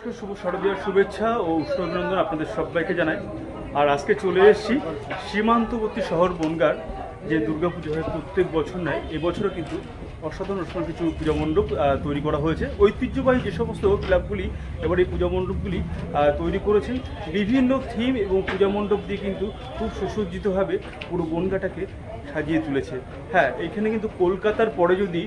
শুভ শারদীয়ার শুভেচ্ছা ও উষ্ণ অভিনন্দন আপনাদের সবাইকে জানাই। আর আজকে চলে এসেছি সীমান্তবর্তী শহর বনগাঁর, যে দুর্গাপুজো হয় প্রত্যেক বছর নেয়, এবছরও কিন্তু অসাধারণ কিছু পূজা মণ্ডপ তৈরি করা হয়েছে। ঐতিহ্যবাহী যে সমস্ত ক্লাবগুলি এবার এই পূজা মণ্ডপগুলি তৈরি করেছেন, বিভিন্ন থিম এবং পূজা মণ্ডপ দিয়ে কিন্তু খুব সুসজ্জিতভাবে পুরো বনগাঁটাকে সাজিয়ে তুলেছে। হ্যাঁ, এইখানে কিন্তু কলকাতার পরে যদি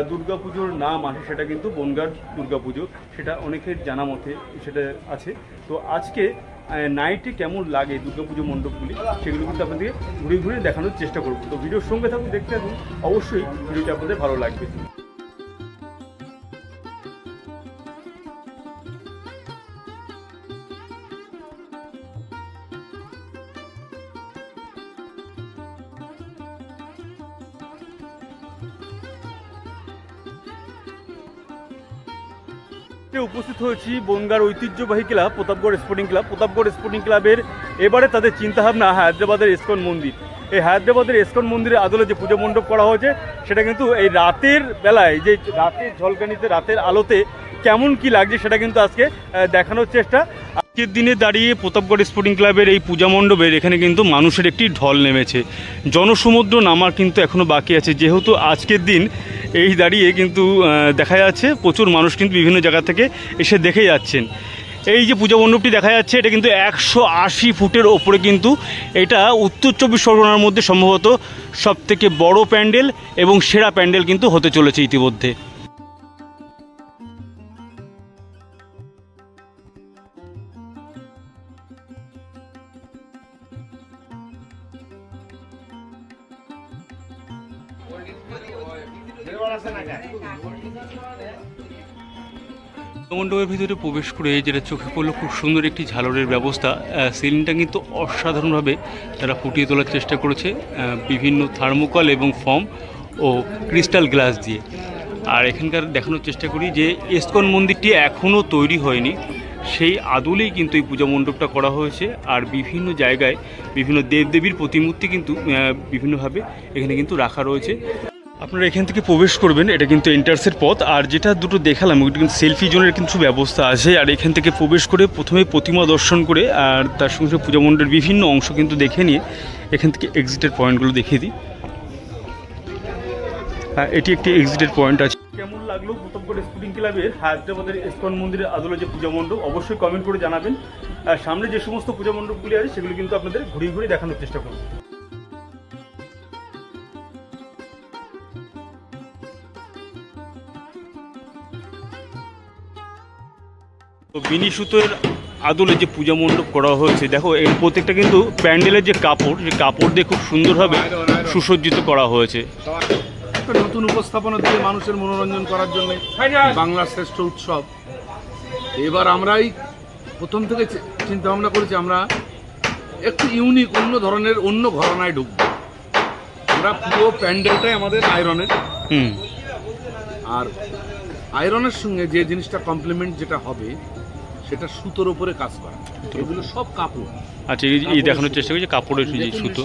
দুর্গাপুজোর নাম আসে সেটা কিন্তু বনগাঁর দুর্গাপুজো, সেটা অনেকের জানা মতে সেটা আছে। তো আজকে নাইটে কেমন লাগে দুর্গাপুজো মণ্ডপগুলি সেগুলো কিন্তু আপনাদেরকে ঘুরে ঘুরে দেখানোর চেষ্টা করব। তো ভিডিওর সঙ্গে থাকুন, দেখতে থাকুন, অবশ্যই ভিডিওটি আপনাদের ভালো লাগবে। উপস্থিত হয়েছি বনগাঁর ঐতিহ্যবাহী club Pratapgarh sporting club. Pratapgarh sporting ক্লাবের এবারে তাদের চিন্তাভাবনা হায়দ্রাবাদের ইসকন মন্দির। এই হায়দ্রাবাদের ইসকন মন্দিরের আদলে যে পূজা মণ্ডপ করা হয়েছে সেটা কিন্তু এই রাতের বেলায়, যে রাতের ঝলকানিতে, রাতের আলোতে কেমন কি লাগছে সেটা কিন্তু আজকে দেখানোর চেষ্টা। আজকের দিনে দাঁড়িয়ে প্রতাপগড় স্পোর্টিং ক্লাবের এই পূজা মণ্ডপের এখানে কিন্তু মানুষের একটি ঢল নেমেছে। জনসমুদ্র নামার কিন্তু এখনও বাকি আছে, যেহেতু আজকের দিন এই দাঁড়িয়ে কিন্তু দেখা যাচ্ছে প্রচুর মানুষ কিন্তু বিভিন্ন জায়গা থেকে এসে দেখে যাচ্ছেন। এই যে পূজা মণ্ডপটি দেখা যাচ্ছে এটা কিন্তু 180 ফুটের ওপরে, কিন্তু এটা উত্তর চব্বিশ পরগনার মধ্যে সম্ভবত সবথেকে বড় প্যান্ডেল এবং সেরা প্যান্ডেল কিন্তু হতে চলেছে ইতিমধ্যে। মণ্ডপের ভিতরে প্রবেশ করে যেটা চোখে পড়লো, খুব সুন্দর একটি ঝালরের ব্যবস্থা। সিলিংটা কিন্তু অসাধারণভাবে তারা ফুটিয়ে তোলার চেষ্টা করেছে বিভিন্ন থার্মোকল এবং ফর্ম ও ক্রিস্টাল গ্লাস দিয়ে। আর এখানকার দেখানোর চেষ্টা করি যে ইসকন মন্দিরটি এখনও তৈরি হয়নি, সেই আদলেই কিন্তু এই পূজা মণ্ডপটা করা হয়েছে। আর বিভিন্ন জায়গায় বিভিন্ন দেবদেবীর প্রতিমূর্তি কিন্তু বিভিন্নভাবে এখানে কিন্তু রাখা রয়েছে। আপনারা এখান থেকে প্রবেশ করবেন, এটা কিন্তু এন্টার্সের পথ। আর যেটা দুটো দেখালাম ওইটা কিন্তু সেলফি জোনের কিছু ব্যবস্থা আছে। আর এখান থেকে প্রবেশ করে প্রথমে প্রতিমা দর্শন করে আর তার সঙ্গে সঙ্গে পূজা মণ্ডপের বিভিন্ন অংশ কিন্তু দেখে নিয়ে এখান থেকে এক্সিটের পয়েন্টগুলো দেখিয়ে দিই। এটি একটি এক্সিটের পয়েন্ট আছে। কেমন লাগলো প্রতাপগড় স্পোর্টিং ক্লাবের হায়দ্রাবাদের ইসকন মন্দিরের আদলে যে পূজা মণ্ডপ, অবশ্যই কমেন্ট করে জানাবেন। সামনে যে সমস্ত পূজা মণ্ডপগুলি আছে সেগুলো কিন্তু আপনাদের ঘুরিয়ে ঘুরিয়ে দেখানোর চেষ্টা করব। তো বিনি সুতোর আদলে যে পূজা মণ্ডপ করা হয়েছে, দেখো এর প্রত্যেকটা কিন্তু প্যান্ডেলের যে কাপড়, সেই কাপড় দিয়ে খুব সুন্দরভাবে সুসজ্জিত করা হয়েছে। নতুন উপস্থাপনা দিয়ে মানুষের মনোরঞ্জন করার জন্য বাংলার শ্রেষ্ঠ উৎসব। এবার আমরাই প্রথম থেকে চিন্তা ভাবনা করেছি আমরা একটু ইউনিক, অন্য ধরনের, অন্য ঘরানায় ঢুকবো। আমরা পুরো প্যান্ডেলটাই আমাদের আয়রনের, আর আয়রনের সঙ্গে যে জিনিসটা কমপ্লিমেন্ট যেটা হবে সেটা সুতোর উপরে কাজ করা। এগুলো সব কাপড়। আচ্ছা, এই দেখানোর চেষ্টা করছি কাপড়ের সুতো।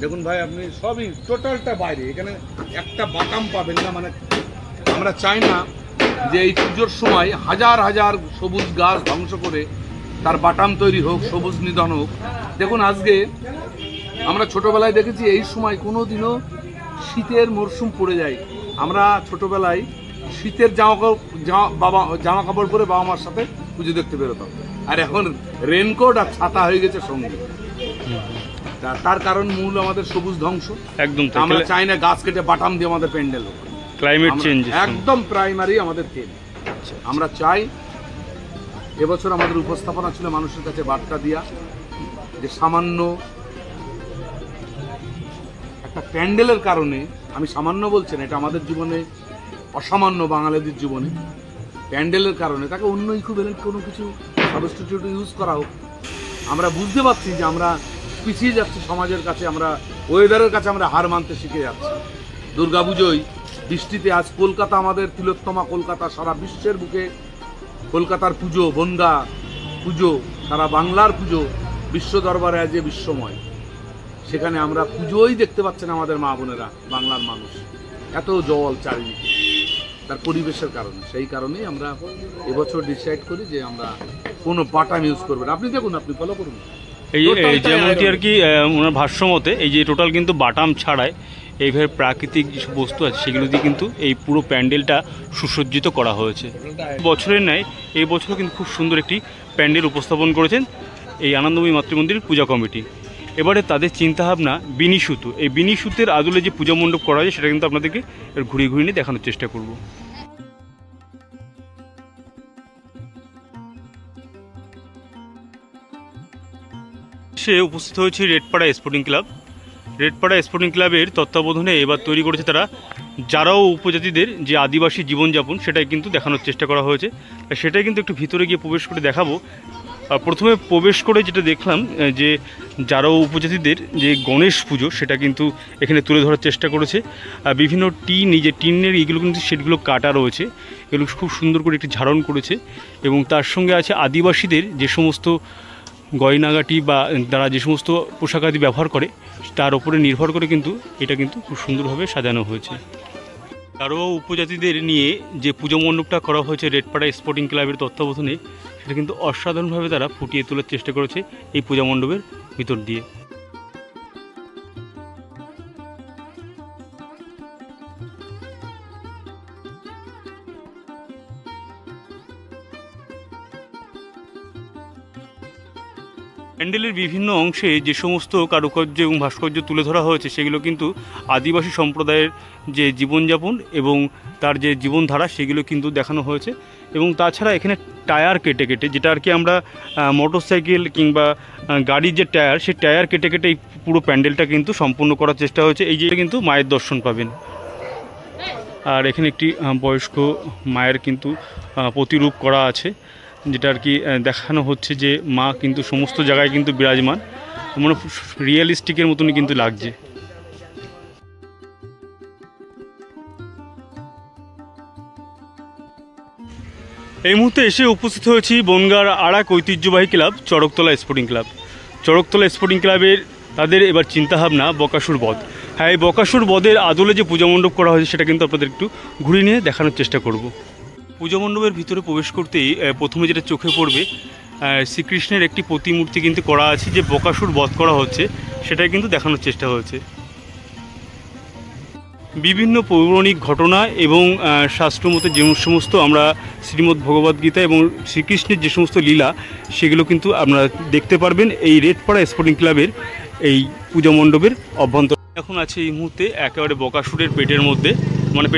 দেখুন ভাই, আপনি সবই টোটালটা বাইরে, এখানে একটা বাটাম পাবেন না। মানে আমরা চাই না যে এই পুজোর সময় হাজার হাজার সবুজ গাছ ধ্বংস করে তার বাটাম তৈরি হোক, সবুজ নিধন হোক। দেখুন আজকে আমরা ছোটবেলায় দেখেছি এই সময় কোনো দিনও শীতের মরশুম পড়ে যায়। আমরা ছোটবেলায় শীতের জামা কাপড় পরে বাবা মার সাথে পুজো দেখতে বেরোতাম, আর এখন রেনকোট আর ছাতা হয়ে গেছে সঙ্গে। তার কারণ মূল আমাদের সবুজ ধ্বংস। একদম আমরা চাই না গাছ কেটে বাটাম দিয়ে আমাদের প্যান্ডেল হোক। ক্লাইমেট চেঞ্জ একদম প্রাইমারি আমাদের থিম। আমরা চাই, এবছর আমাদের উপস্থাপনা ছিল মানুষের কাছে বার্তা দিয়া যে সামান্য একটা প্যান্ডেলের কারণে, আমি সামান্য বলছি না, এটা আমাদের জীবনে অসামান্য, বাঙালিদের জীবনে প্যান্ডেলের কারণে তাকে অন্য ইকুইভ্যালেন্ট কোনো কিছু সাবস্টিটিউট ইউজ করা হোক। আমরা বুঝতে পারছি যে আমরা পিছিয়ে যাচ্ছি সমাজের কাছে, আমরা ওয়েদারের কাছে আমরা হার মানতে শিখে যাচ্ছি। দুর্গাপুজোয় বৃষ্টিতে আজ কলকাতা আমাদের তিলোত্তমা কলকাতা, সারা বিশ্বের বুকে কলকাতার পুজো, বনগাঁ পুজো, সারা বাংলার পুজো বিশ্ব দরবারে আজ যে বিশ্বময়, সেখানে আমরা পুজোই দেখতে পাচ্ছেন আমাদের মা বোনেরা, বাংলার মানুষ। এত জল চারিদিকে, তার পরিবেশের কারণে। সেই কারণেই আমরা এবছর ডিসাইড করি যে আমরা কোনো বাটাম ইউজ করবো না। আপনি দেখুন, আপনি ফলো করুন। এই যেমনটি আর কি ওনার ভাষ্য মতে এই যে টোটাল কিন্তু বাটাম ছাড়াই এইভাবে প্রাকৃতিক যেসব বস্তু আছে সেগুলো দিয়ে কিন্তু এই পুরো প্যান্ডেলটা সুসজ্জিত করা হয়েছে। বছরের ন্যায় এই বছরও কিন্তু খুব সুন্দর একটি প্যান্ডেল উপস্থাপন করেছেন এই আনন্দময়ী মাতৃমন্দির পূজা কমিটি। এবারে তাদের চিন্তাভাবনা বিনি সুতো, এই বিনি সুতের আদলে যে পূজা মণ্ডপ করা হয় সেটা কিন্তু আপনাদেরকে ঘুরিয়ে ঘুরিয়ে নিয়ে দেখানোর চেষ্টা করব। সে উপস্থিত হয়েছে রেডপাড়া স্পোর্টিং ক্লাব। রেডপাড়া স্পোর্টিং ক্লাবের তত্ত্বাবধানে এবার তৈরি করেছে তারা জারাও উপজাতিদের যে আদিবাসী জীবনযাপন, সেটাই কিন্তু দেখানোর চেষ্টা করা হয়েছে। সেটাই কিন্তু একটু ভিতরে গিয়ে প্রবেশ করে দেখাবো। প্রথমে প্রবেশ করে যেটা দেখলাম যে জারাও উপজাতিদের যে গণেশ পুজো সেটা কিন্তু এখানে তুলে ধরার চেষ্টা করেছে। বিভিন্ন টিন, এই যে টিনের এইগুলো কিন্তু সেটগুলো কাটা রয়েছে, এগুলো খুব সুন্দর করে একটি ঝাড়ন করেছে। এবং তার সঙ্গে আছে আদিবাসীদের যে সমস্ত গয়নাগাটি বা তারা যে সমস্ত পোশাক আদি ব্যবহার করে তার উপরে নির্ভর করে কিন্তু এটা কিন্তু খুব সুন্দরভাবে সাজানো হয়েছে। জারোয়া উপজাতিদের নিয়ে যে পুজো মণ্ডপটা করা হয়েছে রেডপাড়া স্পোর্টিং ক্লাবের তত্ত্বাবধানে, সেটা কিন্তু অসাধারণভাবে তারা ফুটিয়ে তোলার চেষ্টা করেছে এই পূজা মণ্ডপের ভিতর দিয়ে। প্যান্ডেলের বিভিন্ন অংশে যে সমস্ত কারুকার্য এবং ভাস্কর্য তুলে ধরা হয়েছে সেগুলো কিন্তু আদিবাসী সম্প্রদায়ের যে জীবনযাপন এবং তার যে জীবনধারা সেগুলো কিন্তু দেখানো হয়েছে। এবং তাছাড়া এখানে টায়ার কেটে কেটে, যেটা আর কি আমরা মোটরসাইকেল কিংবা গাড়ির যে টায়ার, সেই টায়ার কেটে কেটে এই পুরো প্যান্ডেলটা কিন্তু সম্পূর্ণ করার চেষ্টা হয়েছে। এই যে কিন্তু মায়ের দর্শন পাবেন। আর এখানে একটি বয়স্ক মায়ের কিন্তু প্রতিরূপ করা আছে, যেটা আর কি দেখানো হচ্ছে যে মা কিন্তু সমস্ত জায়গায় কিন্তু বিরাজমান, মানে রিয়েলিস্টিকের মতনই কিন্তু লাগছে। এই মুহূর্তে এসে উপস্থিত হয়েছি বনগাঁর আরেক ঐতিহ্যবাহী ক্লাব চড়কতলা স্পোর্টিং ক্লাব। চড়কতলা স্পোর্টিং ক্লাবের তাদের এবার চিন্তাভাবনা বকাসুর বধ। হ্যাঁ, এই বকাসুর বধের আদলে যে পূজা মণ্ডপ করা হয়েছে সেটা কিন্তু আপনাদের একটু ঘুরিয়ে নিয়ে দেখানোর চেষ্টা করব। পূজা মণ্ডপের ভিতরে প্রবেশ করতেই প্রথমে যেটা চোখে পড়বে, শ্রীকৃষ্ণের একটি প্রতিমূর্তি কিন্তু করা আছে, যে বকাসুর বধ করা হচ্ছে সেটাই কিন্তু দেখানোর চেষ্টা হয়েছে। বিভিন্ন পৌরাণিক ঘটনা এবং শাস্ত্রমতে যে সমস্ত আমরা শ্রীমদ্ ভগবদ্গীতা এবং শ্রীকৃষ্ণের যে সমস্ত লীলা সেগুলো কিন্তু আপনারা দেখতে পারবেন এই রেডপাড়া স্পোর্টিং ক্লাবের এই পূজা মণ্ডপের অভ্যন্তরে। এখন আছে এই মুহূর্তে একেবারে বকাসুরের পেটের মধ্যে, মানে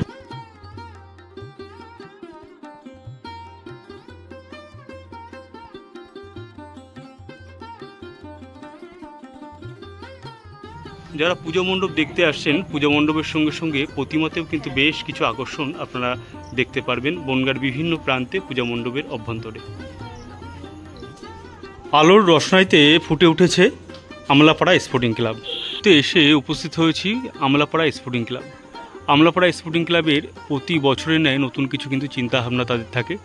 যারা পূজা মণ্ডপ দেখতে আসছেন, পূজা মণ্ডপের সঙ্গে সঙ্গে প্রতিমাতেও কিন্তু বেশ কিছু আকর্ষণ আপনারা দেখতে পারবেন বনগাঁর বিভিন্ন প্রান্তে পূজা মণ্ডপের অভ্যন্তরে। আলোর রসনাইতে ফুটে উঠেছে আমলাপাড়া স্পোর্টিং ক্লাব। তো এসে উপস্থিত হয়েছি Amlapara sporting club. Amlapara sporting ক্লাবের প্রতি বছরের ন্যায় নতুন কিছু কিন্তু চিন্তাভাবনা তাদের থাকে।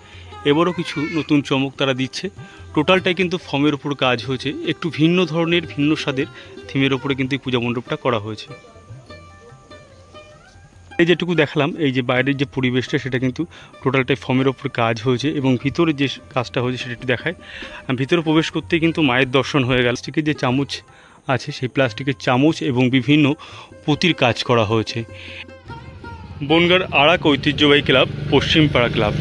এবারও কিছু নতুন চমক তারা দিচ্ছে। টোটালটাই কিন্তু ফর্মের উপর কাজ হয়েছে, একটু ভিন্ন ধরনের ভিন্ন স্বাদের থিমের ওপরে কিন্তু এই পূজা মণ্ডপটা করা হয়েছে। এই যেটুকু দেখালাম, এই যে বাইরের যে পরিবেশটা সেটা কিন্তু টোটালটাই ফর্মের ওপর কাজ হয়েছে এবং ভিতরে যে কাজটা হয়েছে সেটা একটু দেখায়। ভিতরে প্রবেশ করতেই কিন্তু মায়ের দর্শন হয়ে গেল। প্লাস্টিকের যে চামচ আছে সেই প্লাস্টিকের চামচ এবং বিভিন্ন পুঁতির কাজ করা হয়েছে। বনগাঁর আরেক ঐতিহ্যবাহী ক্লাব পশ্চিমপাড়া ক্লাব।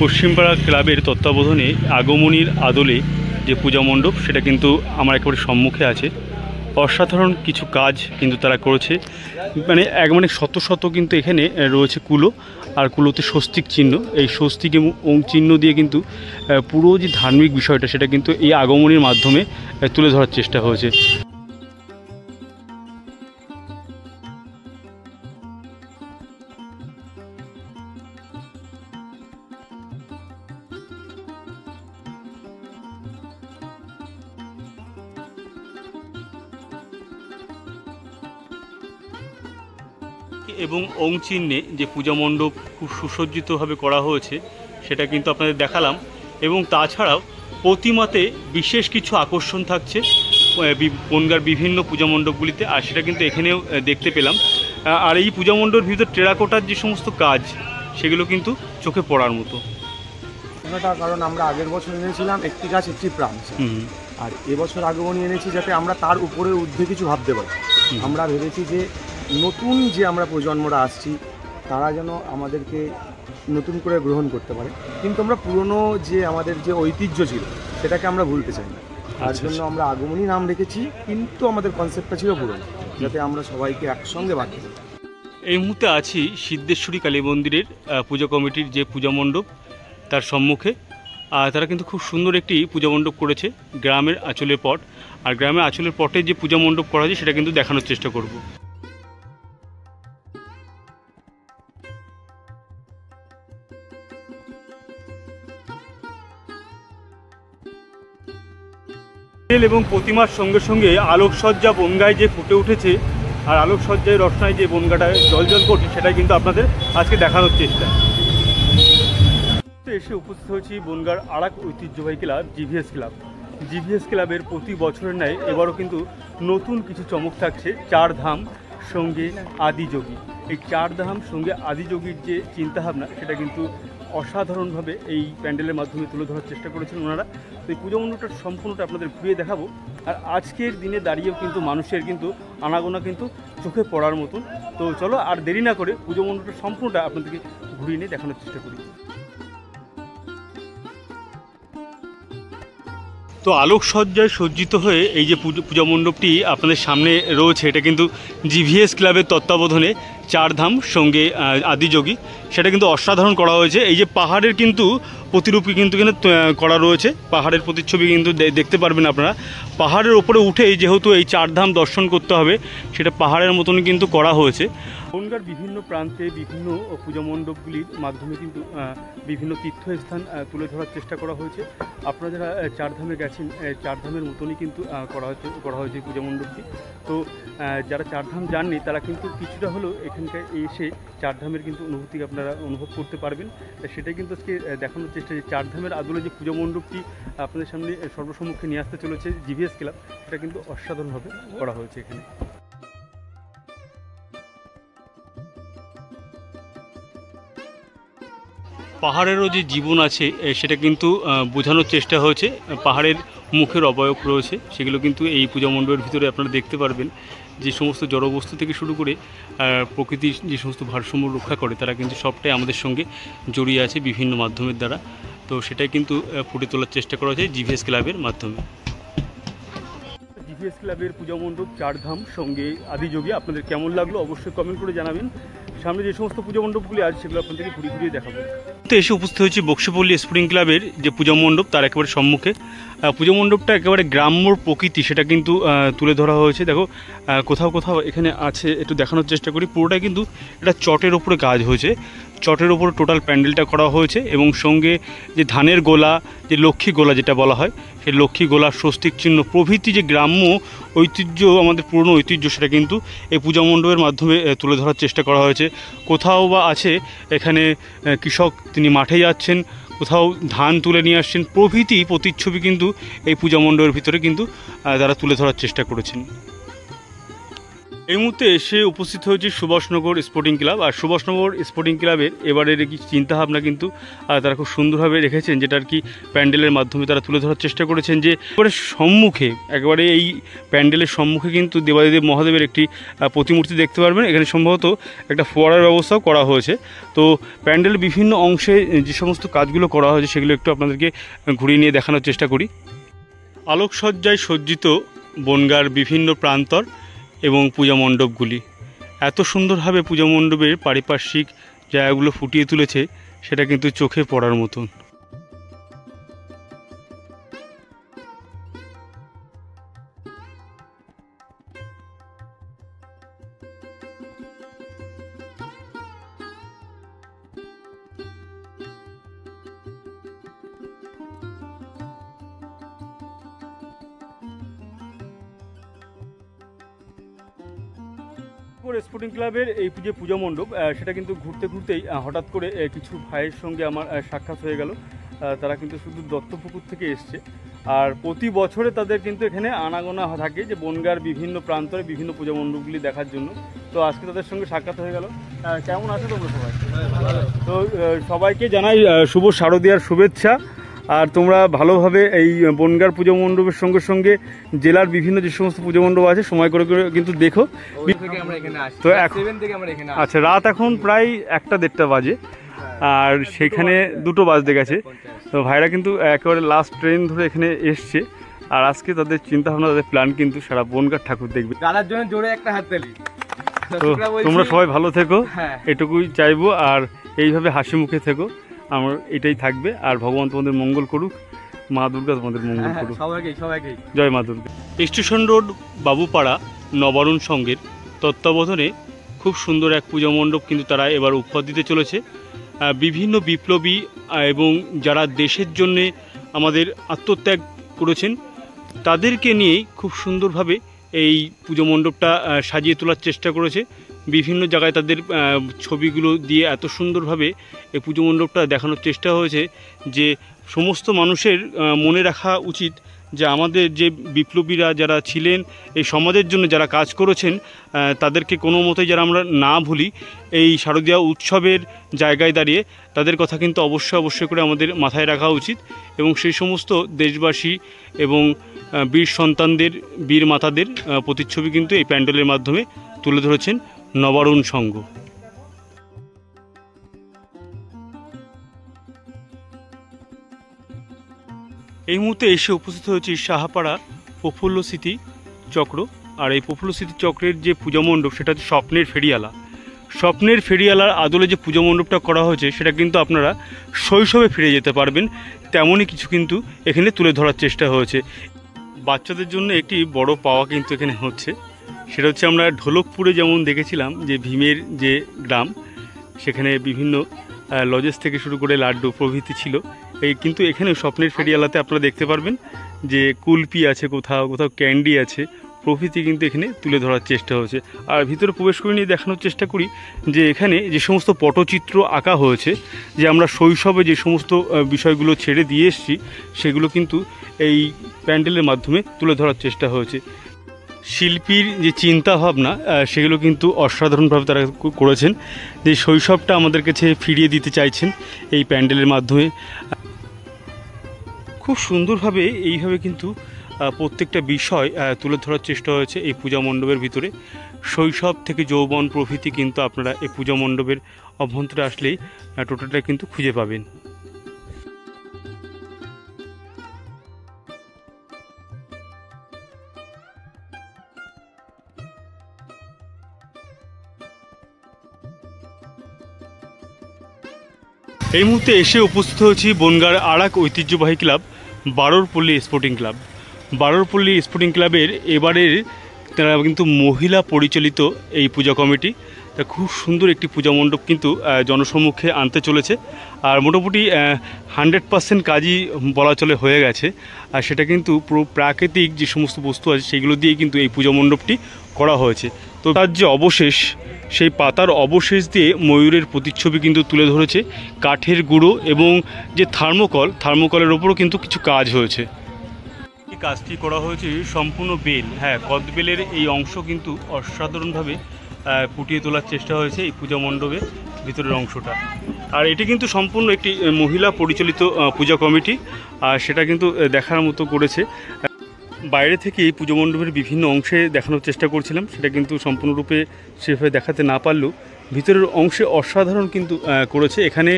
পশ্চিমপাড়া ক্লাবের তত্ত্বাবধানে আগমনীর আদলে যে পূজা মণ্ডপ সেটা কিন্তু আমার একেবারে সম্মুখে আছে। অসাধারণ কিছু কাজ কিন্তু তারা করেছে, মানে শত শত কিন্তু এখানে রয়েছে কুলো, আর কুলোতে স্বস্তিক চিহ্ন। এই স্বস্তিক এবং চিহ্ন দিয়ে কিন্তু পুরো যে ধার্মিক বিষয়টা সেটা কিন্তু এই আগমনীর মাধ্যমে তুলে ধরার চেষ্টা হয়েছে। এবং ওং চিহ্নে যে পূজা মণ্ডপ খুব সুসজ্জিতভাবে করা হয়েছে সেটা কিন্তু আপনাদের দেখালাম। এবং তাছাড়াও প্রতিমাতে বিশেষ কিছু আকর্ষণ থাকছে বনগাঁর বিভিন্ন পূজা মণ্ডপগুলিতে, আর সেটা কিন্তু এখানেও দেখতে পেলাম। আর এই পূজা মণ্ডপের ভিতর টেরাকোটার যে সমস্ত কাজ সেগুলো কিন্তু চোখে পড়ার মতো। কারণ আমরা আগের বছর এনেছিলাম একটি গাছ একটি প্রাণ, আর এবছর আগমনী এনেছি যাতে আমরা তার উপরে ঊর্ধ্বে কিছু ভাবতে পারি। আমরা ভেবেছি যে নতুন যে আমরা প্রজন্মরা আসছি তারা যেন আমাদেরকে নতুন করে গ্রহণ করতে পারে, কিন্তু আমরা পুরনো যে আমাদের যে ঐতিহ্য ছিল সেটাকে আমরা ভুলতে চাই না। তার জন্য আমরা আগমনী নাম রেখেছি, কিন্তু আমাদের কনসেপ্টটা ছিল পুরনো, যাতে আমরা সবাইকে একসঙ্গে বাঁধতে পারি। এই মুহূর্তে আছি সিদ্ধেশ্বরী কালী মন্দিরের পূজা কমিটির যে পূজা মণ্ডপ তার সম্মুখে। তারা কিন্তু খুব সুন্দর একটি পূজা মণ্ডপ করেছে, গ্রামের আঁচলের পট। আর গ্রামের আঁচলের পটে যে পূজা মণ্ডপ করা হয়েছে সেটা কিন্তু দেখানোর চেষ্টা করব। এবং প্রতিমার সঙ্গে সঙ্গে আলোকসজ্জা বনগায় যে ফুটে উঠেছে, আর আলোকসজ্জায় রচনায় যে বনগাটা জল করছে সেটা কিন্তু আপনাদের আজকে দেখানোর চেষ্টা। এসে উপস্থিত হয়েছি বনগাঁর আর এক ঐতিহ্যবাহী ক্লাব জিভিএস ক্লাব। জিভিএস ক্লাবের প্রতি বছরের ন্যায় এবারও কিন্তু নতুন কিছু চমক থাকছে। 4 ধাম সঙ্গে আদিযোগী। এই 4 ধাম সঙ্গে আদিযোগীর যে চিন্তাভাবনা সেটা কিন্তু অসাধারণভাবে এই প্যান্ডেলের মাধ্যমে তুলে ধরার চেষ্টা করেছেন ওনারা। তো এই পূজা মণ্ডপটা সম্পূর্ণটা আপনাদের ঘুরিয়ে দেখাবো। আর আজকের দিনে দাঁড়িয়েও কিন্তু মানুষের কিন্তু আনাগোনা কিন্তু চোখে পড়ার মতন। তো চলো আর দেরি না করে পূজা মণ্ডপটা সম্পূর্ণটা আপনাদেরকে ঘুরিয়ে নিয়ে দেখানোর চেষ্টা করি। তো আলোকসজ্জায় সজ্জিত হয়ে এই যে পূজা মণ্ডপটি আপনাদের সামনে রয়েছে, এটা কিন্তু জিভিএস ক্লাবের তত্ত্বাবধানে 4 ধাম সঙ্গে আদিযোগী, সেটা কিন্তু অসাধারণ করা হয়েছে। এই যে পাহাড়ের কিন্তু প্রতিরূপী কিন্তু করা রয়েছে, পাহাড়ের প্রতিচ্ছবি কিন্তু দেখতে পারবেন আপনারা। পাহাড়ের ওপরে উঠেই যেহেতু এই 4 ধাম দর্শন করতে হবে, সেটা পাহাড়ের মতন কিন্তু করা হয়েছে। বনগাঁর বিভিন্ন প্রান্তে বিভিন্ন পূজা মণ্ডপগুলির মাধ্যমে কিন্তু বিভিন্ন তীর্থস্থান তুলে ধরার চেষ্টা করা হয়েছে। আপনারা যারা 4 ধামে গেছেন, 4 ধামের মতনই কিন্তু করা হয়েছে পূজা মণ্ডপটি। তো যারা 4 ধাম যাননি তারা কিন্তু কিছুটা হলেও এখানকার এসে 4 ধামের কিন্তু অনুভূতি আপনারা অনুভব করতে পারবেন। সেটাই কিন্তু আজকে দেখানোর চেষ্টা, যে 4 ধামের আদলে যে পূজা মণ্ডপটি আপনাদের সামনে সর্বসম্মুখে নিয়ে আসতে চলেছে জিভিএস ক্লাব, সেটা কিন্তু অসাধারণভাবে করা হয়েছে এখানে। পাহাড়েরও যে জীবন আছে সেটা কিন্তু বোঝানোর চেষ্টা হয়েছে। পাহাড়ের মুখের অবয়ব রয়েছে, সেগুলো কিন্তু এই পূজা মণ্ডপের ভিতরে আপনারা দেখতে পারবেন। যে সমস্ত জড়বস্তু থেকে শুরু করে প্রকৃতির যে সমস্ত ভারসাম্য রক্ষা করে, তারা কিন্তু সবটাই আমাদের সঙ্গে জড়িয়ে আছে বিভিন্ন মাধ্যমের দ্বারা। তো সেটাই কিন্তু ফুটে তোলার চেষ্টা করা হয়েছে জিভিএস ক্লাবের মাধ্যমে। জিভিএস ক্লাবের পূজা মণ্ডপ 4 ধাম সঙ্গে আদিযোগী আপনাদের কেমন লাগলো অবশ্যই কমেন্ট করে জানাবেন। সামনে যে সমস্ত পূজা মণ্ডপগুলি আছে সেগুলো আপনাদেরকে ঘুরিয়ে দেখাবো। তো এসে উপস্থিত হয়েছি বক্সিপল্লী স্পোর্টিং ক্লাবের যে পূজা মণ্ডপ তার একেবারে সম্মুখে। পূজা মণ্ডপটা একেবারে গ্রাম্য প্রকৃতি সেটা কিন্তু তুলে ধরা হয়েছে। দেখো কোথাও কোথাও এখানে আছে, একটু দেখানোর চেষ্টা করি। পুরোটাই কিন্তু এটা চটের ওপরে কাজ হয়েছে, চটের ওপরে টোটাল প্যান্ডেলটা করা হয়েছে। এবং সঙ্গে যে ধানের গোলা, যে লক্ষ্মী গোলা যেটা বলা হয়, সেই লক্ষ্মী গোলা, স্বস্তিক চিহ্ন প্রভৃতি যে গ্রাম্য ঐতিহ্য, আমাদের পুরনো ঐতিহ্য, সেটা কিন্তু এই পূজা মণ্ডপের মাধ্যমে তুলে ধরার চেষ্টা করা হয়েছে। কোথাও বা আছে এখানে কৃষক, তিনি মাঠে যাচ্ছেন, কোথাও ধান তুলে নিয়ে আসছেন, প্রভৃতি প্রতিচ্ছবি কিন্তু এই পূজা মণ্ডপের ভিতরে কিন্তু তারা তুলে ধরার চেষ্টা করেছেন। এই মুহূর্তে এসে উপস্থিত হয়েছে সুভাষনগর স্পোর্টিং ক্লাব। আর সুভাষনগর স্পোর্টিং ক্লাবের এবারের কি চিন্তাভাবনা কিন্তু তারা খুব সুন্দরভাবে রেখেছেন, যেটা আর কি প্যান্ডেলের মাধ্যমে তারা তুলে ধরার চেষ্টা করেছেন। যে এবারে সম্মুখে, একেবারে এই প্যান্ডেলের সম্মুখে কিন্তু দেবাদিদেব মহাদেবের একটি প্রতিমূর্তি দেখতে পারবেন। এখানে সম্ভবত একটা ফোয়ারার ব্যবস্থাও করা হয়েছে। তো প্যান্ডেলের বিভিন্ন অংশে যে সমস্ত কাজগুলো করা হয়েছে সেগুলো একটু আপনাদেরকে ঘুরিয়ে নিয়ে দেখানোর চেষ্টা করি। আলোকসজ্জায় সজ্জিত বনগাঁর বিভিন্ন প্রান্তর এবং পূজা মণ্ডপগুলি, এত সুন্দরভাবে পূজা মণ্ডপের পারিপার্শ্বিক জায়গাগুলো ফুটিয়ে তুলেছে, সেটা কিন্তু চোখে পড়ার মতন। স্পোর্টিং ক্লাবের এই যে পূজা মণ্ডপ, সেটা কিন্তু ঘুরতে ঘুরতেই হঠাৎ করে কিছু ভাইয়ের সঙ্গে আমার সাক্ষাৎ হয়ে গেল। তারা কিন্তু শুধু দত্তপুকুর থেকে এসছে। আর প্রতি বছরে তাদের কিন্তু এখানে আনাগোনা থাকে যে বনগাঁর বিভিন্ন প্রান্তরে বিভিন্ন পূজা মণ্ডপগুলি দেখার জন্য। তো আজকে তাদের সঙ্গে সাক্ষাৎ হয়ে গেল। কেমন আছো তোমরা সবাই? তো সবাইকে জানাই শুভ শারদীয়ার শুভেচ্ছা। আর তোমরা ভালোভাবে এই বনগাঁর পুজো মণ্ডপের সঙ্গে সঙ্গে জেলার বিভিন্ন যে সমস্ত পুজো মণ্ডপ আছে সময় করে করে কিন্তু দেখো। তো আচ্ছা, রাত এখন প্রায় 1-1:30 বাজে, আর সেখানে 2 বাজতে গেছে। তো ভাইরা কিন্তু একেবারে লাস্ট ট্রেন ধরে এখানে এসছে। আর আজকে তাদের চিন্তা ভাবনা, তাদের প্ল্যান কিন্তু সারা বনগাঁর ঠাকুর দেখবে। দাদার জন্য জোরে একটা হাততালি। তো তোমরা সবাই ভালো থেকো, এটুকুই চাইবো। আর এইভাবে হাসি মুখে থেকো, আমার এটাই থাকবে। আর ভগবান তোমাদের মঙ্গল করুক, মা দুর্গা তোমাদের মঙ্গল করুক। সবাইকে জয় মা দুর্গা। স্টেশন রোড বাবুপাড়া নবারুণ সংঘের তত্ত্বাবধানে খুব সুন্দর এক পূজা মণ্ডপ কিন্তু তারা এবার উপহার দিতে চলেছে। বিভিন্ন বিপ্লবী এবং যারা দেশের জন্যে আমাদের আত্মত্যাগ করেছেন তাদেরকে নিয়েই খুব সুন্দরভাবে এই পুজো মণ্ডপটা সাজিয়ে তোলার চেষ্টা করেছে। বিভিন্ন জায়গায় তাদের ছবিগুলো দিয়ে এত সুন্দরভাবে এই পুজো মণ্ডপটা দেখানোর চেষ্টা হয়েছে যে সমস্ত মানুষের মনে রাখা উচিত যে আমাদের যে বিপ্লবীরা যারা ছিলেন, এই সমাজের জন্য যারা কাজ করেছেন, তাদেরকে কোনো মতেই যারা আমরা না ভুলি, এই শারদীয়া উৎসবের জায়গায় দাঁড়িয়ে তাদের কথা কিন্তু অবশ্যই করে আমাদের মাথায় রাখা উচিত। এবং সেই সমস্ত দেশবাসী এবং বীর সন্তানদের, বীর মাতাদের প্রতিচ্ছবি কিন্তু এই প্যান্ডেলের মাধ্যমে তুলে ধরেছেন নবারুণ সংঘ। এই মুহূর্তে এসে উপস্থিত হয়েছি সাহাপাড়া প্রফুল্ল স্মৃতি চক্র। আর এই প্রফুল্ল স্মৃতি চক্রের যে পূজা মণ্ডপ সেটা হচ্ছে স্বপ্নের ফেরিয়ালা। স্বপ্নের ফেরিয়ালার আদলে যে পূজা মণ্ডপটা করা হয়েছে সেটা কিন্তু আপনারা শৈশবে ফিরে যেতে পারবেন, তেমনই কিছু কিন্তু এখানে তুলে ধরার চেষ্টা হয়েছে। বাচ্চাদের জন্য একটি বড় পাওয়া কিন্তু এখানে হচ্ছে, সেটা হচ্ছে আমরা ঢোলকপুরে যেমন দেখেছিলাম যে ভীমের যে গ্রাম, সেখানে বিভিন্ন লজেস থেকে শুরু করে লাড্ডু প্রভৃতি ছিল। এই কিন্তু এখানে স্বপ্নের ফেরিয়ালাতে আপনারা দেখতে পারবেন যে কুলপি আছে, কোথাও কোথাও ক্যান্ডি আছে প্রভৃতি কিন্তু এখানে তুলে ধরার চেষ্টা হয়েছে। আর ভিতরে প্রবেশ করে নিয়ে দেখানোর চেষ্টা করি যে এখানে যে সমস্ত পটচিত্র আঁকা হয়েছে, যে আমরা শৈশবে যে সমস্ত বিষয়গুলো ছেড়ে দিয়ে এসেছি সেগুলো কিন্তু এই প্যান্ডেলের মাধ্যমে তুলে ধরার চেষ্টা হয়েছে। শিল্পীর যে চিন্তা ভাবনা সেগুলো কিন্তু অসাধারণভাবে তারা করেছেন, যে শৈশবটা আমাদের কাছে ফিরিয়ে দিতে চাইছেন এই প্যান্ডেলের মাধ্যমে। খুব সুন্দরভাবে এইভাবে কিন্তু প্রত্যেকটা বিষয় তুলে ধরার চেষ্টা হয়েছে এই পূজা মণ্ডপের ভিতরে। শৈশব থেকে যৌবন প্রভৃতি কিন্তু আপনারা এই পূজা মণ্ডপের অভ্যন্তরে আসলেই টোটালটা কিন্তু খুঁজে পাবেন। এই মুহূর্তে এসে উপস্থিত হয়েছি বনগাঁর আর এক ঐতিহ্যবাহী ক্লাব বারোরপল্লী স্পোর্টিং ক্লাব। বারোরপল্লী স্পোর্টিং ক্লাবের এবারের তারা কিন্তু মহিলা পরিচালিত এই পূজা কমিটি, তা খুব সুন্দর একটি পূজা মণ্ডপ কিন্তু জনসম্মুখে আনতে চলেছে। আর মোটামুটি 100% কাজই বলা চলে হয়ে গেছে। আর সেটা কিন্তু পুরো প্রাকৃতিক যে সমস্ত বস্তু আছে সেগুলো দিয়ে কিন্তু এই পূজা মণ্ডপটি করা হয়েছে। তো তার যে অবশেষ, সেই পাতার অবশেষ দিয়ে ময়ূরের প্রতিচ্ছবি কিন্তু তুলে ধরেছে। কাঠের গুঁড়ো এবং যে থার্মোকলের ওপরও কিন্তু কিছু কাজ হয়েছে। এই কাজটি করা হয়েছে সম্পূর্ণ বেল, কদবেলের এই অংশ কিন্তু অসাধারণভাবে ফুটিয়ে তোলার চেষ্টা হয়েছে এই পূজা মণ্ডপের ভিতরের অংশটা। আর এটি কিন্তু সম্পূর্ণ একটি মহিলা পরিচালিত পূজা কমিটি, আর সেটা কিন্তু দেখার মতো করেছে। বাইরে থেকে এই পুজো মণ্ডপের বিভিন্ন অংশে দেখানোর চেষ্টা করছিলাম, সেটা কিন্তু সম্পূর্ণরূপে সেভাবে দেখাতে না পারলেও ভিতরের অংশে অসাধারণ কিন্তু করেছে। এখানে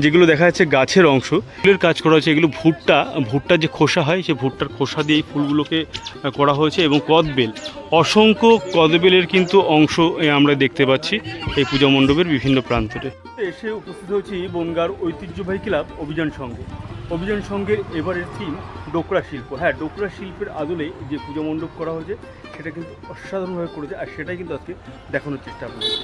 যেগুলো দেখা যাচ্ছে গাছের অংশ, ফুলের কাজ করা হয়েছে। এগুলো ভুট্টার যে খোসা হয় সেই ভুট্টার খোসা দিয়ে এই ফুলগুলোকে করা হয়েছে। এবং কদবেল, অসংখ্য কদবেলের কিন্তু অংশ আমরা দেখতে পাচ্ছি এই পূজা মণ্ডপের বিভিন্ন প্রান্তরে। এসে উপস্থিত হয়েছি বনগাঁর ঐতিহ্যবাহী ক্লাব অভিযান সংঘের এবারের থিম ডোকরা শিল্প। ডোকরা শিল্পের আদলে যে পূজা মণ্ডপ করা হয়েছে সেটা কিন্তু অসাধারণভাবে করেছে, আর সেটাই কিন্তু আজকে দেখানোর চেষ্টা করেছে।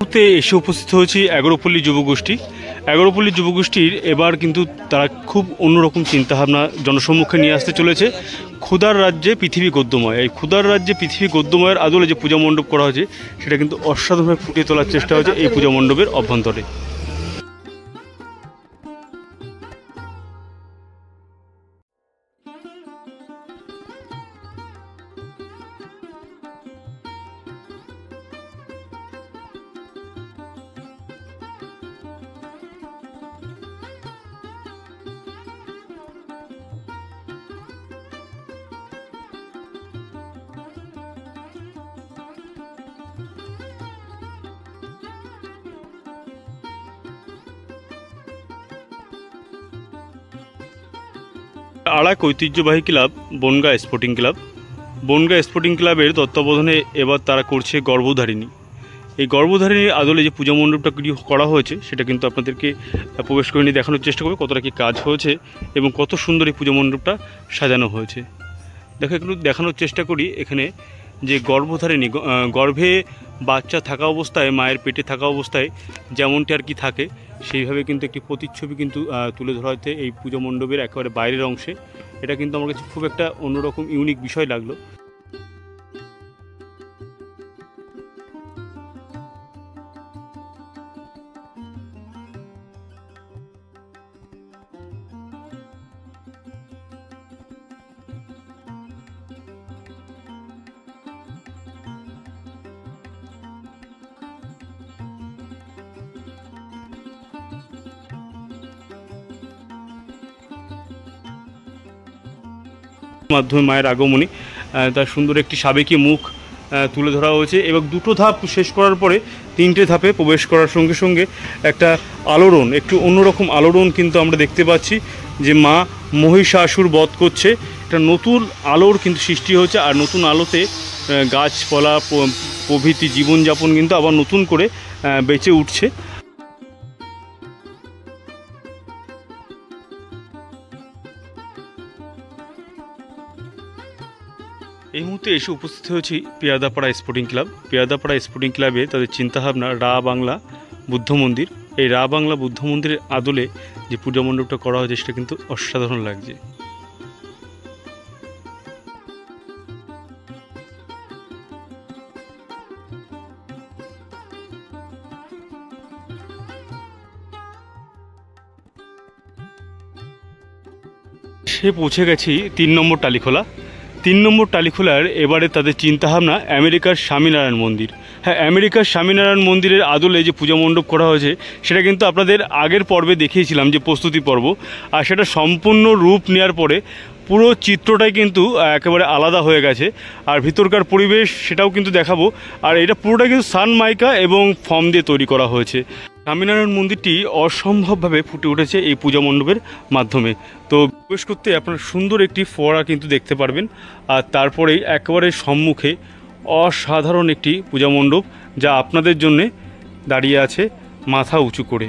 মুহূর্তে এসে উপস্থিত হয়েছি এগারোপল্লী যুবগোষ্ঠী। এগারোপল্লী যুবগোষ্ঠীর এবার কিন্তু তারা খুব অন্যরকম চিন্তাভাবনা জনসম্মুখে নিয়ে আসতে চলেছে। ক্ষুধার রাজ্যে পৃথিবী গদ্যময়, এই ক্ষুধার রাজ্যে পৃথিবী গদ্যময়ের আদলে যে পূজা মণ্ডপ করা হয়েছে সেটা কিন্তু অসাধারণভাবে ফুটিয়ে তোলার চেষ্টা হয়েছে এই পূজা মণ্ডপের অভ্যন্তরে। আর এক ঐতিহ্যবাহী club Bongaon sporting club. Bongaon sporting ক্লাবের তত্ত্বাবধানে এবার তারা করছে গর্ভধারিণী। এই গর্ভধারিণীর আদলে যে পূজা মণ্ডপটা করা হয়েছে সেটা কিন্তু আপনাদেরকে প্রবেশ করে নিয়ে দেখানোর চেষ্টা করবে কতটা কি কাজ হয়েছে এবং কত সুন্দর এই পূজা মণ্ডপটা সাজানো হয়েছে। একটু দেখানোর চেষ্টা করি এখানে যে গর্ভধারিণী, গর্ভে বাচ্চা থাকা অবস্থায়, মায়ের পেটে থাকা অবস্থায় যেমনটি আর কি থাকে সেইভাবে কিন্তু একটি প্রতিচ্ছবি কিন্তু তুলে ধরা হয়েছে এই পূজা মণ্ডপের একেবারে বাইরের অংশে। এটা কিন্তু আমার কাছে খুব একটা অন্যরকম ইউনিক বিষয় লাগলো। মাধ্যমে মায়ের আগমনী, তার সুন্দর একটি সাবেকি মুখ তুলে ধরা হয়েছে এবং দুটো ধাপ শেষ করার পরে তিনটে ধাপে প্রবেশ করার সঙ্গে সঙ্গে একটা আলোড়ন, একটু অন্যরকম আলোড়ন কিন্তু আমরা দেখতে পাচ্ছি যে মা মহিষাসুর বধ করছে। একটা নতুন আলোর কিন্তু সৃষ্টি হচ্ছে আর নতুন আলোতে গাছপালা প্রভৃতি জীবনযাপন কিন্তু আবার নতুন করে বেঁচে উঠছে। এই মুহূর্তে এসে উপস্থিত হয়েছি পেয়াদাপাড়া স্পোর্টিং ক্লাব। পেয়াদাপাড়া স্পোর্টিং ক্লাবে তাদের চিন্তাভাবনা রা বাংলা বুদ্ধ মন্দির। এই রা বাংলা বুদ্ধ মন্দিরের আদলে যে পূজা মণ্ডপটা করা হয়েছে সেটা কিন্তু অসাধারণ লাগছে। সে পৌঁছে গেছি ৩ নম্বর টালিখোলা। ৩ নম্বর টালিখোলার এবারে তাদের চিন্তাভাবনা আমেরিকার স্বামীনারায়ণ মন্দির। হ্যাঁ, আমেরিকার স্বামীনারায়ণ মন্দিরের আদলে যে পূজা মণ্ডপ করা হয়েছে সেটা কিন্তু আপনাদের আগের পর্বে দেখিয়েছিলাম যে প্রস্তুতি পর্ব, আর সেটা সম্পূর্ণ রূপ নেওয়ার পরে পুরো চিত্রটাই কিন্তু একেবারে আলাদা হয়ে গেছে। আর ভিতরকার পরিবেশ সেটাও কিন্তু দেখাবো। আর এটা পুরোটা কিন্তু সানমাইকা এবং ফর্ম দিয়ে তৈরি করা হয়েছে। স্বামীনারায়ণ মন্দিরটি অসম্ভবভাবে ফুটে উঠেছে এই পূজা মণ্ডপের মাধ্যমে। তো প্রবেশ করতে আপনারা সুন্দর একটি ফোয়ারা কিন্তু দেখতে পারবেন। আর তারপরেই একেবারে সম্মুখে অসাধারণ একটি পূজা মণ্ডপ যা আপনাদের জন্যে দাঁড়িয়ে আছে মাথা উঁচু করে।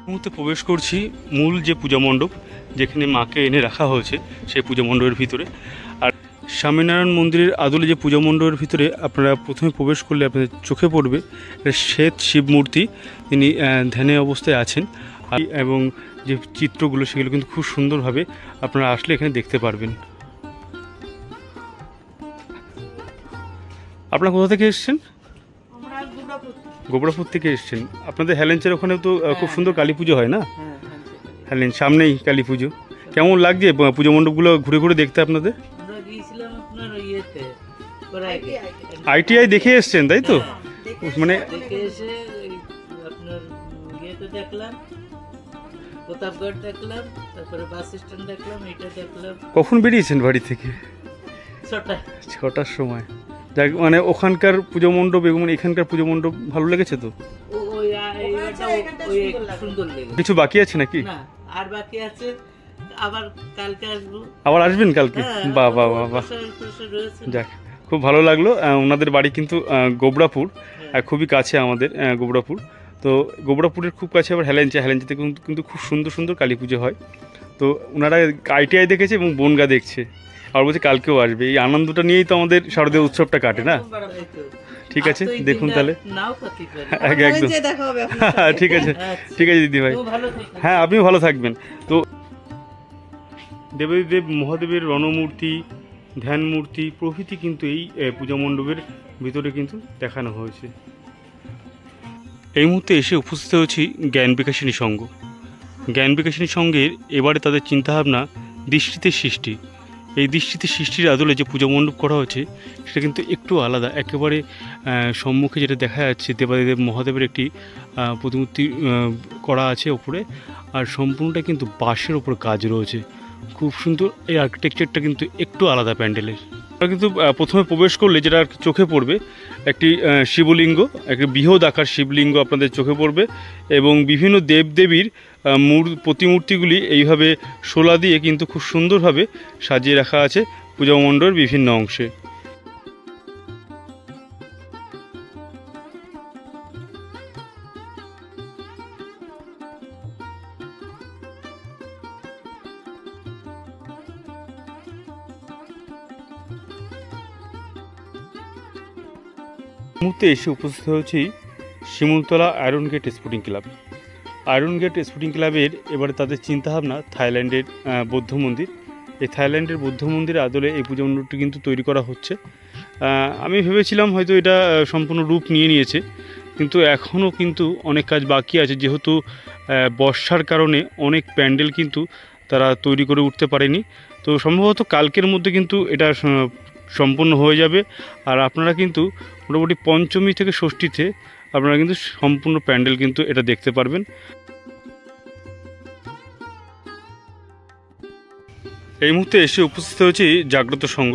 মুহূর্তে প্রবেশ করছি মূল যে পূজা মণ্ডপ যেখানে মাকে এনে রাখা হয়েছে সেই পূজা মণ্ডপের ভিতরে। আর স্বামীনারায়ণ মন্দিরের আদলে যে পূজা মণ্ডপের ভিতরে আপনারা প্রথমে প্রবেশ করলে আপনাদের চোখে পড়বে শ্বেত শিব মূর্তি, তিনি ধ্যানে অবস্থায় আছেন। এবং যে চিত্রগুলো সেগুলো কিন্তু খুব সুন্দরভাবে আপনারা আসলে এখানে দেখতে পারবেন। আপনারা কোথা থেকে এসেছেন? গোবরাপুর থেকে এসেছেন। আপনাদের হেলেঞ্চের ওখানে তো খুব সুন্দর কালী পুজো হয় না? হেলেঞ্চ সামনেই কালী পুজো। কেমন লাগছে পুজো মণ্ডপগুলো ঘুরে ঘুরে দেখতে আপনাদের? আইটিআই দেখে এসছেন তাই তো? মানে কখন বেরিয়েছেন বাড়ি থেকে? 6টার সময়। যাক, মানে ওখানকার পুজো মণ্ডপ এবং এখানকার পুজো মণ্ডপ ভালো লেগেছে তো? কিছু বাকি আছে নাকি? আর বাকি আছে, আবার কালকে আসবো। আবার আসবেন কালকে? বাহ বাহ বাহ বাহ, যাক খুব ভালো লাগলো। ওনাদের বাড়ি কিন্তু গোবরাপুর, খুবই কাছে আমাদের গোবরাপুর। তো গোবরাপুরের খুব কাছে আবার হেলেঞ্চা, হেলেঞ্চাতে কিন্তু খুব সুন্দর সুন্দর কালী পুজো হয়। তো ওনারা ITI দেখেছে এবং বনগা দেখছে, আর বলছে কালকেও আসবে। এই আনন্দটা নিয়েই তো আমাদের শারদীয় উৎসবটা কাটে না। ঠিক আছে, দেখুন তাহলে। একদম ঠিক আছে, ঠিক আছে দিদি ভাই, হ্যাঁ আপনিও ভালো থাকবেন। তো দেবাদিদেব মহাদেবের রণমূর্তি, ধ্যান মূর্তি প্রভৃতি কিন্তু এই পূজা মণ্ডপের ভিতরে কিন্তু দেখানো হয়েছে। এই মুহূর্তে এসে উপস্থিত হয়েছি জ্ঞান বিকাশিনী সংঘ। জ্ঞান বিকাশিনী সংঘের এবারে তাদের চিন্তাভাবনা দৃষ্টিতে সৃষ্টি। এই দৃষ্টিতে সৃষ্টির আদলে যে পূজা মণ্ডপ করা হয়েছে সেটা কিন্তু একটু আলাদা। একেবারে সম্মুখে যেটা দেখা যাচ্ছে দেবাদিদেব মহাদেবের একটি প্রতিমূর্তি করা আছে ওপরে, আর সম্পূর্ণটা কিন্তু বাঁশের ওপর কাজ রয়েছে। খুব সুন্দর এই আর্কিটেকচারটা কিন্তু একটু আলাদা প্যান্ডেলের। কিন্তু প্রথমে প্রবেশ করলে যেটা আর চোখে পড়বে একটি শিবলিঙ্গ, একটি বৃহৎ আকার শিবলিঙ্গ আপনাদের চোখে পড়বে, এবং বিভিন্ন দেবদেবীর প্রতিমূর্তিগুলি এইভাবে শোলা দিয়ে কিন্তু খুব সুন্দরভাবে সাজিয়ে রাখা আছে পূজা মণ্ডপের বিভিন্ন অংশে। মুহূর্তে এসে উপস্থিত হয়েছি Shimultala iron gate sporting club. Iron gate sporting ক্লাবের এবারে তাদের চিন্তাভাবনা থাইল্যান্ডের বৌদ্ধ মন্দির। এই থাইল্যান্ডের বৌদ্ধ মন্দিরের আদলে এই পূজা মণ্ডপটি কিন্তু তৈরি করা হচ্ছে। আমি ভেবেছিলাম হয়তো এটা সম্পূর্ণ রূপ নিয়েছে, কিন্তু এখনও কিন্তু অনেক কাজ বাকি আছে, যেহেতু বর্ষার কারণে অনেক প্যান্ডেল কিন্তু তারা তৈরি করে উঠতে পারেনি। তো সম্ভবত কালকের মধ্যে কিন্তু এটা সম্পূর্ণ হয়ে যাবে। আর আপনারা কিন্তু মোটামুটি পঞ্চমী থেকে ষষ্ঠীতে আপনারা কিন্তু সম্পূর্ণ প্যান্ডেল কিন্তু এটা দেখতে পারবেন। এই মুহূর্তে এসে উপস্থিত হয়েছি জাগ্রত সংঘ।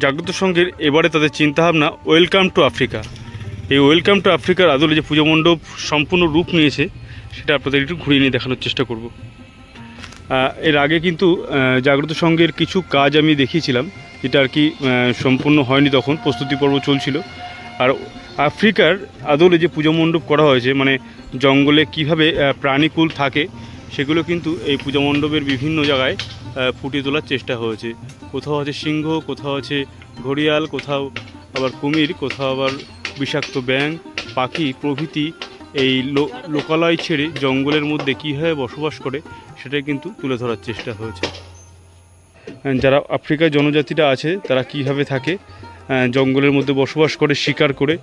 জাগ্রত সংঘের এবারে তাদের চিন্তাভাবনা ওয়েলকাম টু আফ্রিকা। এই ওয়েলকাম টু আফ্রিকার আদলে যে পূজা মণ্ডপ সম্পূর্ণ রূপ নিয়েছে সেটা আপনাদের একটু ঘুরিয়ে নিয়ে দেখানোর চেষ্টা করব। এর আগে কিন্তু জাগ্রত সংঘের কিছু কাজ আমি দেখিয়েছিলাম, যেটা আর কি সম্পূর্ণ হয়নি, তখন প্রস্তুতি পর্ব চলছিল। আর আফ্রিকার আদলে যে পূজা মণ্ডপ করা হয়েছে, মানে জঙ্গলে কিভাবে প্রাণীকুল থাকে সেগুলো কিন্তু এই পূজা মণ্ডপের বিভিন্ন জায়গায় ফুটিয়ে তোলার চেষ্টা হয়েছে। কোথাও আছে সিংহ, কোথাও আছে ঘড়িয়াল, কোথাও আবার কুমির, কোথাও আবার বিষাক্ত ব্যাঙ, পাখি প্রভৃতি এই লোকালয় ছেড়ে জঙ্গলের মধ্যে কীভাবে বসবাস করে সেটাই কিন্তু তুলে ধরার চেষ্টা হয়েছে। যারা আফ্রিকার জনজাতিরা আছে তারা কীভাবে থাকে, জঙ্গলের মধ্যে বসবাস করে, শিকার করে,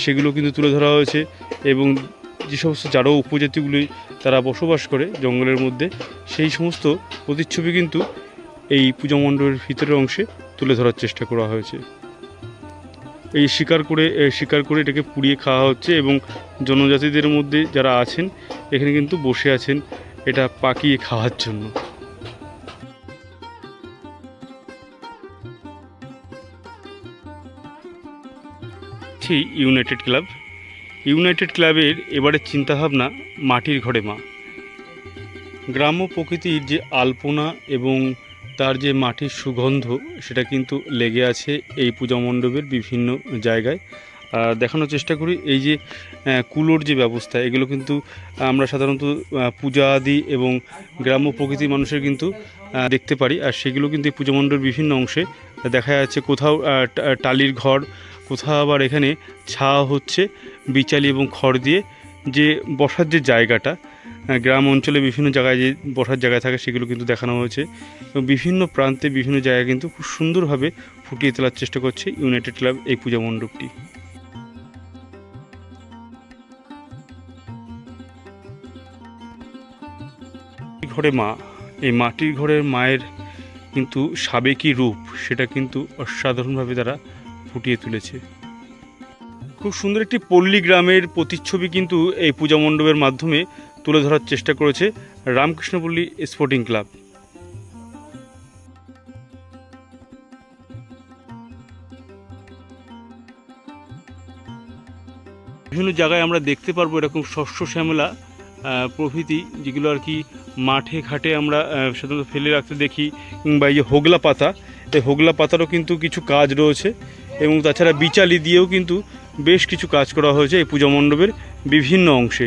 সেগুলো কিন্তু তুলে ধরা হয়েছে। এবং যে সমস্ত জারো উপজাতিগুলি তারা বসবাস করে জঙ্গলের মধ্যে, সেই সমস্ত প্রতিচ্ছবি কিন্তু এই পূজা মণ্ডপের ভিতরের অংশে তুলে ধরার চেষ্টা করা হয়েছে। এই শিকার করে এটাকে পুড়িয়ে খাওয়া হচ্ছে, এবং জনজাতিদের মধ্যে যারা আছেন এখানে কিন্তু বসে আছেন এটা পাকিয়ে খাওয়ার জন্য। ইউনাইটেড ক্লাবের এবারে চিন্তাভাবনা মাটির ঘরে মা। গ্রাম্য প্রকৃতির যে আলপনা এবং তার যে মাটির সুগন্ধ সেটা কিন্তু লেগে আছে এই পূজা মণ্ডপের বিভিন্ন জায়গায়। দেখানোর চেষ্টা করি এই যে কুলোর যে ব্যবস্থা, এগুলো কিন্তু আমরা সাধারণত পূজা আদি এবং গ্রাম্য প্রকৃতির মানুষের কিন্তু দেখতে পারি, আর সেগুলো কিন্তু এই পূজা মণ্ডপের বিভিন্ন অংশে দেখা যাচ্ছে। কোথাও টালির ঘর, কোথাও আবার এখানে ছাওয়া হচ্ছে বিচালি এবং খড় দিয়ে। যে বসার যে জায়গাটা গ্রাম অঞ্চলে বিভিন্ন জায়গায় যে বসার জায়গা থাকে সেগুলো কিন্তু দেখানো হয়েছে, এবং বিভিন্ন প্রান্তে বিভিন্ন জায়গায় কিন্তু খুব সুন্দরভাবে ফুটিয়ে তোলার চেষ্টা করছে ইউনাইটেড ক্লাব এই পূজা মণ্ডপটি। ঘরে মা, এই মাটির ঘরের মায়ের কিন্তু সাবেকি রূপ সেটা কিন্তু অসাধারণভাবে তারা ফুটিয়ে তুলেছে। খুব সুন্দর একটি পল্লী গ্রামের প্রতিচ্ছবি কিন্তু এই পূজা মণ্ডপের মাধ্যমে তুলে ধরার চেষ্টা করেছে রামকৃষ্ণপল্লী স্পোর্টিং ক্লাব। বিভিন্ন জায়গায় আমরা দেখতে পারবো এরকম শস্য শ্যামলা প্রভৃতি, যেগুলো আর কি মাঠে ঘাটে আমরা সাধারণত ফেলে রাখতে দেখি, কিংবা এই যে হোগলা পাতা, এই হোগলা পাতারও কিন্তু কিছু কাজ রয়েছে, এবং তাছাড়া বিচালি দিয়েও কিন্তু বেশ কিছু কাজ করা হয়েছে এই পূজা মণ্ডপের বিভিন্ন অংশে।